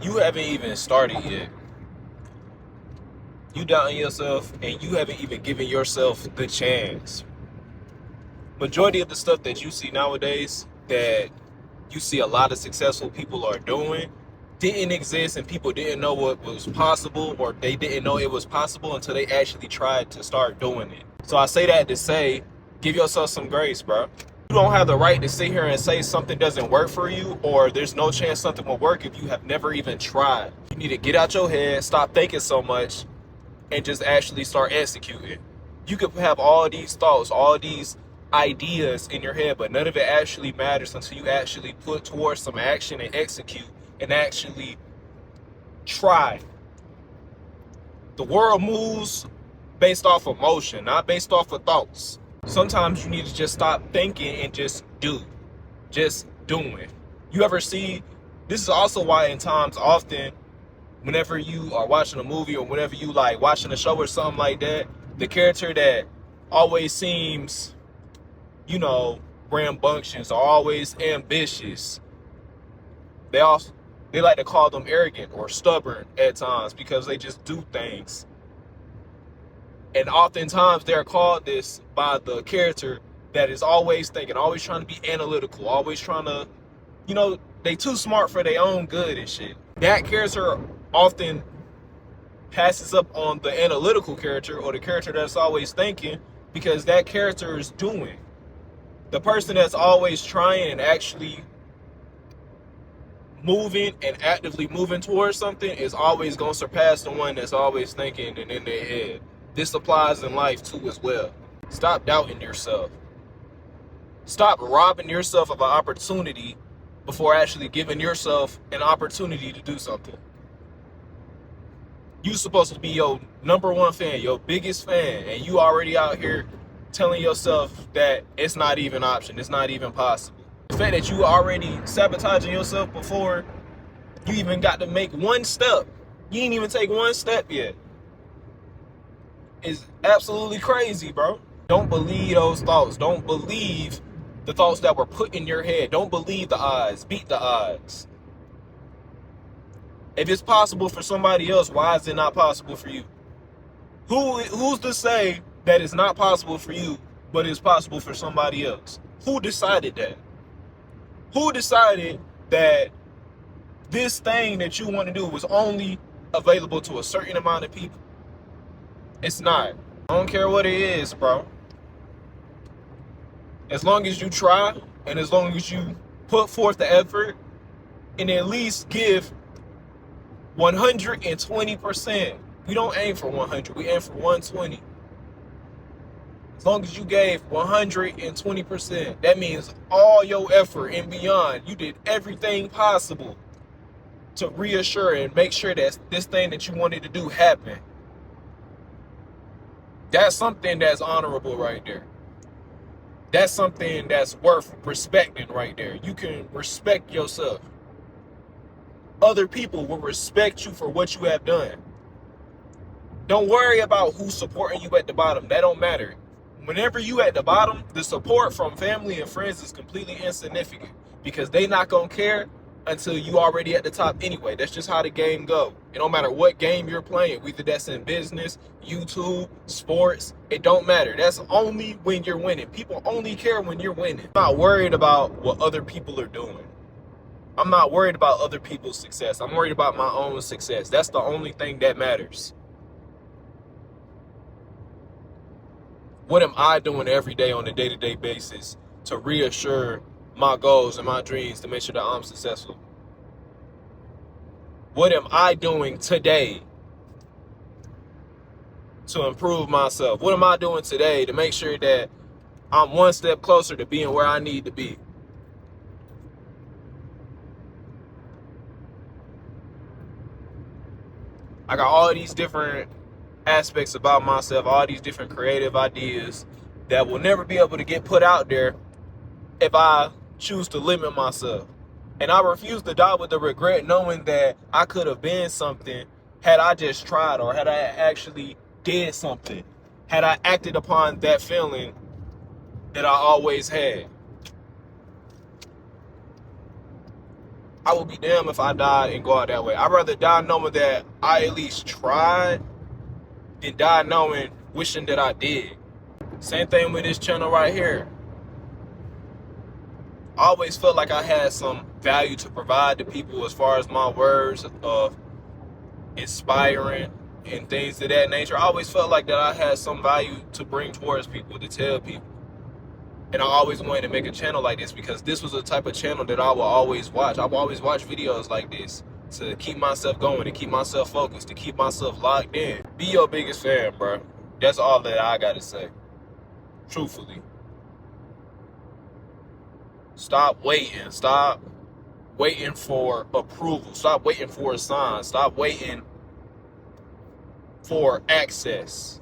you haven't even started yet. You doubting yourself and you haven't even given yourself the chance. Majority of the stuff that you see nowadays that you see a lot of successful people are doing didn't exist, and people didn't know what was possible, or they didn't know it was possible until they actually tried to start doing it. So I say that to say, give yourself some grace, bro. You don't have the right to sit here and say something doesn't work for you, or there's no chance something will work if you have never even tried. You need to get out your head, stop thinking so much, and just actually start executing. You could have all these thoughts, all these ideas in your head, but none of it actually matters until you actually put towards some action and execute and actually try. The world moves based off emotion, not based off of thoughts. Sometimes you need to just stop thinking and just do. Just doing. You ever see, this is also why in times often, whenever you are watching a movie or whenever you like watching a show or something like that, the character that always seems, rambunctious or always ambitious, they like to call them arrogant or stubborn at times because they just do things. And oftentimes they're called this by the character that is always thinking, always trying to be analytical, always trying to, they too smart for their own good and shit. That character often passes up on the analytical character or the character that's always thinking, because that character is doing. The person that's always trying and actually moving and actively moving towards something is always going to surpass the one that's always thinking and in their head. This applies in life too as well. Stop doubting yourself. Stop robbing yourself of an opportunity before actually giving yourself an opportunity to do something. You're supposed to be your number one fan, your biggest fan, and you already out here telling yourself that it's not even an option, it's not even possible. The fact that you already sabotaging yourself before you even got to make one step, you ain't even take one step yet, is absolutely crazy, bro. Don't believe those thoughts. Don't believe the thoughts that were put in your head. Don't believe the odds. Beat the odds. If it's possible for somebody else, why is it not possible for you? Who's to say that it's not possible for you, but it's possible for somebody else? Who decided that? Who decided that this thing that you want to do was only available to a certain amount of people? It's not. I don't care what it is, bro. As long as you try and as long as you put forth the effort and at least give 120%. We don't aim for 100. We aim for 120. As long as you gave 120%, that means all your effort and beyond. You did everything possible to reassure and make sure that this thing that you wanted to do happened. That's something that's honorable right there. That's something that's worth respecting right there. You can respect yourself. Other people will respect you for what you have done. Don't worry about who's supporting you at the bottom. That don't matter. Whenever you at the bottom, the support from family and friends is completely insignificant because they not gonna care until you already at the top anyway. That's just how the game go. It don't matter what game you're playing, whether that's in business, YouTube, sports, it don't matter. That's only when you're winning. People only care when you're winning. I'm not worried about what other people are doing. I'm not worried about other people's success. I'm worried about my own success. That's the only thing that matters. What am I doing every day on a day-to-day basis to reassure my goals and my dreams to make sure that I'm successful? What am I doing today to improve myself? What am I doing today to make sure that I'm one step closer to being where I need to be? I got all these different aspects about myself, all these different creative ideas that will never be able to get put out there if I choose to limit myself. And I refuse to die with the regret knowing that I could have been something had I just tried, or had I actually did something, had I acted upon that feeling that I always had. I would be damned if I died and go out that way. I'd rather die knowing that I at least tried than die knowing, wishing that I did. Same thing with this channel right here. I always felt like I had some value to provide to people as far as my words of inspiring and things of that nature. I always felt like that I had some value to bring towards people, to tell people. And I always wanted to make a channel like this because this was the type of channel that I will always watch. I will always watch videos like this to keep myself going, to keep myself focused, to keep myself locked in. Be your biggest fan, bro. That's all that I got to say. Truthfully. Stop waiting. Stop waiting for approval. Stop waiting for a sign. Stop waiting for access.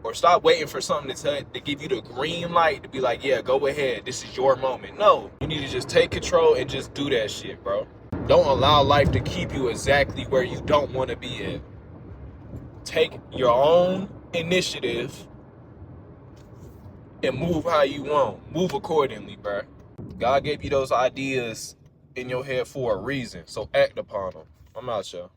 Or stop waiting for something to give you the green light to be like, yeah, go ahead. This is your moment. No, you need to just take control and just do that shit, bro. Don't allow life to keep you exactly where you don't want to be at. Take your own initiative and move how you want. Move accordingly, bro. God gave you those ideas in your head for a reason, so act upon them. I'm out, y'all.